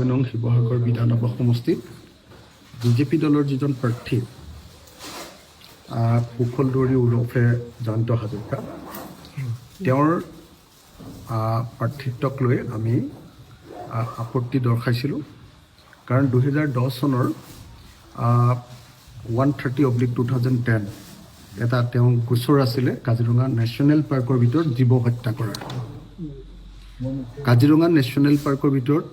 নং শিৱসাগৰ বিধানসভা সমষ্টিত বিজেপি দলৰ যিজন প্ৰাৰ্থী কুশল দুৱৰী ওৰফে জয়ন্ত হাজৰিকা তেওঁৰ প্ৰাৰ্থিত্বক লৈ আমি আপত্তি দৰ্শাইছিলোঁ। কাৰণ 2010 চনৰ 130/2010 এটা তেওঁ গোচৰ আছিলে কাজিৰঙা নেশ্যনেল পাৰ্কৰ ভিতৰত জীৱ হত্যা কৰাৰ। কাজিৰঙা নেশ্যনেল পাৰ্কৰ ভিতৰত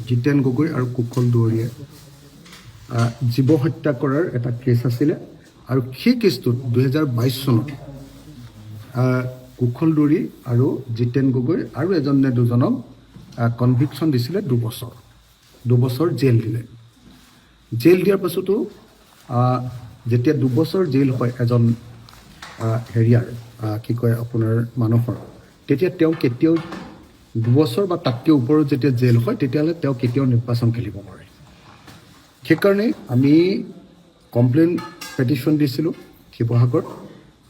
জিতেন গগৈ আৰু কুশল দুৱৰীয়ে জীৱ হত্যা কৰাৰ এটা কেছ আছিলে আৰু সেই কেছটোত 2022 চনত কুশল দুৱৰী আৰু জিতেন গগৈ আৰু এজন নে দুজনক কনভিকশ্যন দিছিলে 2 বছৰ জেল দিলে। জেল দিয়াৰ পাছতো যেতিয়া 2 বছৰ জেল হয় এজন আপোনাৰ মানুহৰ, তেতিয়া তেওঁ কেতিয়াও 2 বছৰ বা তাতকৈ ওপৰত যেতিয়া জেল হয় তেতিয়াহ'লে তেওঁ কেতিয়াও নিৰ্বাচন খেলিব নোৱাৰে। সেইকাৰণে আমি কমপ্লেইন পেটিশ্যন দিছিলোঁ শিৱসাগৰত,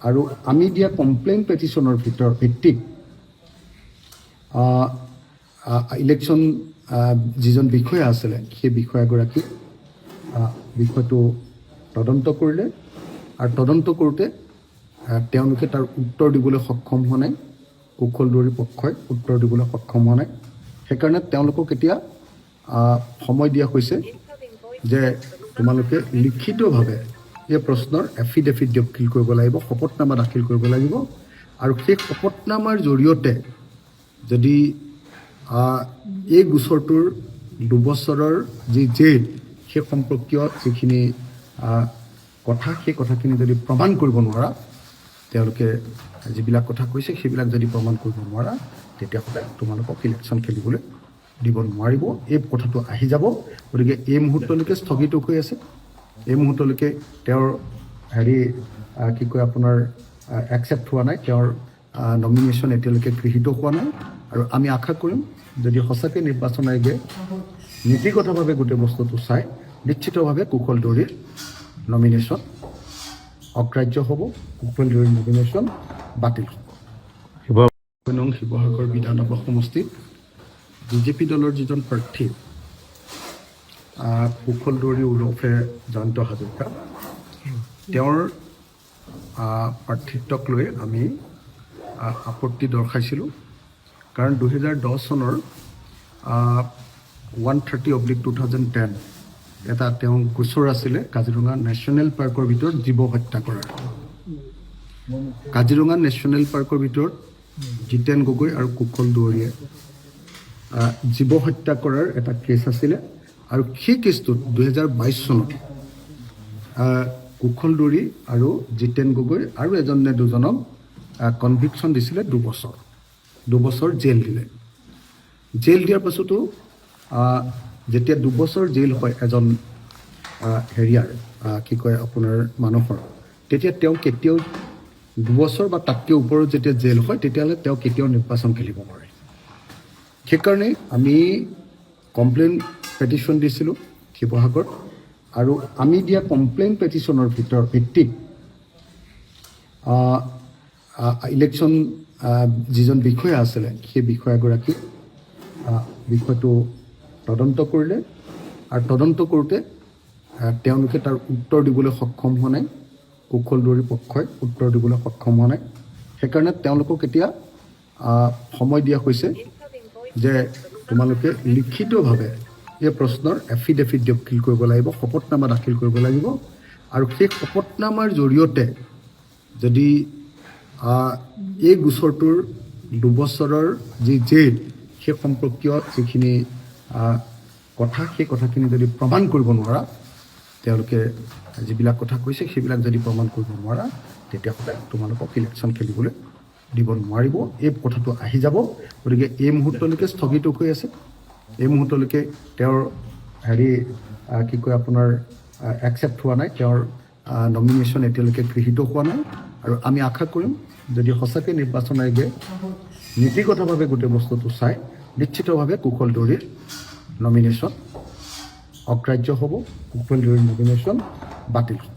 আৰু আমি দিয়া কমপ্লেইন পেটিশ্যনৰ ভিত্তিত ইলেকশ্যন যিজন বিষয়া আছিলে সেই বিষয়াগৰাকী বিষয়টো তদন্ত কৰিলে, আৰু তদন্ত কৰোঁতে তেওঁলোকে তাৰ উত্তৰ দিবলৈ সক্ষম হোৱা নাই। কুশল দুৱৰীৰ পক্ষই উত্তৰ দিবলৈ সক্ষম হোৱা নাই। সেইকাৰণে তেওঁলোকক এতিয়া সময় দিয়া হৈছে যে তোমালোকে লিখিতভাৱে এই প্ৰশ্নৰ এফিডেভিট দাখিল কৰিব লাগিব, শপতনামা দাখিল কৰিব লাগিব, আৰু সেই শপতনামাৰ জৰিয়তে যদি এই গোচৰটোৰ 2 বছৰৰ যি জেল সেই সম্পৰ্কীয় যিখিনি কথা, সেই কথাখিনি যদি প্ৰমাণ কৰিব নোৱাৰা, তেওঁলোকে যিবিলাক কথা কৈছে সেইবিলাক যদি প্ৰমাণ কৰিব নোৱাৰা, তেতিয়াহ'লে তোমালোকক ইলেকশ্যন খেলিবলৈ দিব নোৱাৰিব। এই কথাটো আহি যাব। গতিকে এই মুহূৰ্তলৈকে স্থগিত হৈ আছে। এই মুহূৰ্তলৈকে তেওঁৰ আপোনাৰ একচেপ্ট হোৱা নাই, তেওঁৰ নমিনেশ্যন এতিয়ালৈকে গৃহীত হোৱা নাই। আৰু আমি আশা কৰিম যদি সঁচাকৈ নিৰ্বাচন আয়োগে নীতিগতভাৱে গোটেই বস্তুটো চাই, নিশ্চিতভাৱে কুশল দুৱৰীৰ নমিনেশ্যন অগ্ৰাহ্য হ'ব, কুশল দুৱৰীৰ নমিনেশ্যন বাতিল হ'ব। নং শিৱসাগৰ বিধানসভা সমষ্টিত বিজেপি দলৰ যিজন প্ৰাৰ্থী কুশল দুৱৰী ওৰফে জয়ন্ত হাজৰিকা তেওঁৰ প্ৰাৰ্থিত্বক লৈ আমি আপত্তি দৰ্শাইছিলোঁ। কাৰণ 2010 চনৰ 130/2010 এটা তেওঁ গোচৰ আছিলে কাজিৰঙা নেশ্যনেল পাৰ্কৰ ভিতৰত জীৱ হত্যা কৰাৰ। কাজিৰঙা নেশ্যনেল পাৰ্কৰ ভিতৰত জিতেন গগৈ আৰু কুশল দুৱৰীয়ে জীৱ হত্যা কৰাৰ এটা কেছ আছিলে, আৰু সেই কেছটোত 2022 চনত কুশল দুৱৰী আৰু জিতেন গগৈ আৰু এজন নে দুজনক কনভিকশ্যন দিছিলে 2 বছৰ জেল দিলে। জেল দিয়াৰ পাছতো যেতিয়া 2 বছৰ জেল হয় এজন আপোনাৰ মানুহৰ, তেতিয়া তেওঁ কেতিয়াও 2 বছৰ বা তাতকৈ ওপৰত যেতিয়া জেল হয় তেতিয়াহ'লে তেওঁ কেতিয়াও নিৰ্বাচন খেলিব নোৱাৰে। সেইকাৰণে আমি কমপ্লেইন পেটিশ্যন দিছিলোঁ শিৱসাগৰত, আৰু আমি দিয়া কমপ্লেইন পেটিশ্যনৰ ভিত্তিত ইলেকশ্যন যিজন বিষয়া আছিলে সেই বিষয়াগৰাকী বিষয়টো তদন্ত কৰিলে, আৰু তদন্ত কৰোঁতে তেওঁলোকে তাৰ উত্তৰ দিবলৈ সক্ষম হোৱা নাই। কুশল দুৱৰীৰ পক্ষই উত্তৰ দিবলৈ সক্ষম হোৱা নাই। সেইকাৰণে তেওঁলোকক এতিয়া সময় দিয়া হৈছে যে তোমালোকে লিখিতভাৱে এই প্ৰশ্নৰ এফিডেভিট দাখিল কৰিব লাগিব, শপতনামা দাখিল কৰিব লাগিব, আৰু সেই শপতনামাৰ জৰিয়তে যদি এই গোচৰটোৰ 2 বছৰৰ যি জেল সেই সম্পৰ্কীয় যিখিনি কথা, সেই কথাখিনি যদি প্ৰমাণ কৰিব নোৱাৰা, তেওঁলোকে যিবিলাক কথা কৈছে সেইবিলাক যদি প্ৰমাণ কৰিব নোৱাৰা, তেতিয়াহ'লে তোমালোকক ইলেকশ্যন খেলিবলৈ দিব নোৱাৰিব। এই কথাটো আহি যাব। গতিকে এই মুহূৰ্তলৈকে স্থগিত হৈ আছে। এই মুহূৰ্তলৈকে তেওঁৰ আপোনাৰ একচেপ্ট হোৱা নাই, তেওঁৰ নমিনেশ্যন এতিয়ালৈকে গৃহীত হোৱা নাই। আৰু আমি আশা কৰিম যদি সঁচাকৈ নিৰ্বাচন আয়োগে নীতিগতভাৱে গোটেই বস্তুটো চাই, নিশ্চিতভাৱে কুশল দুৱৰীৰ নমিনেশ্যন অগ্ৰাহ্য হ'ব, কুশল দুৱৰীৰ নমিনেশ্যন বাতিল হ'ব।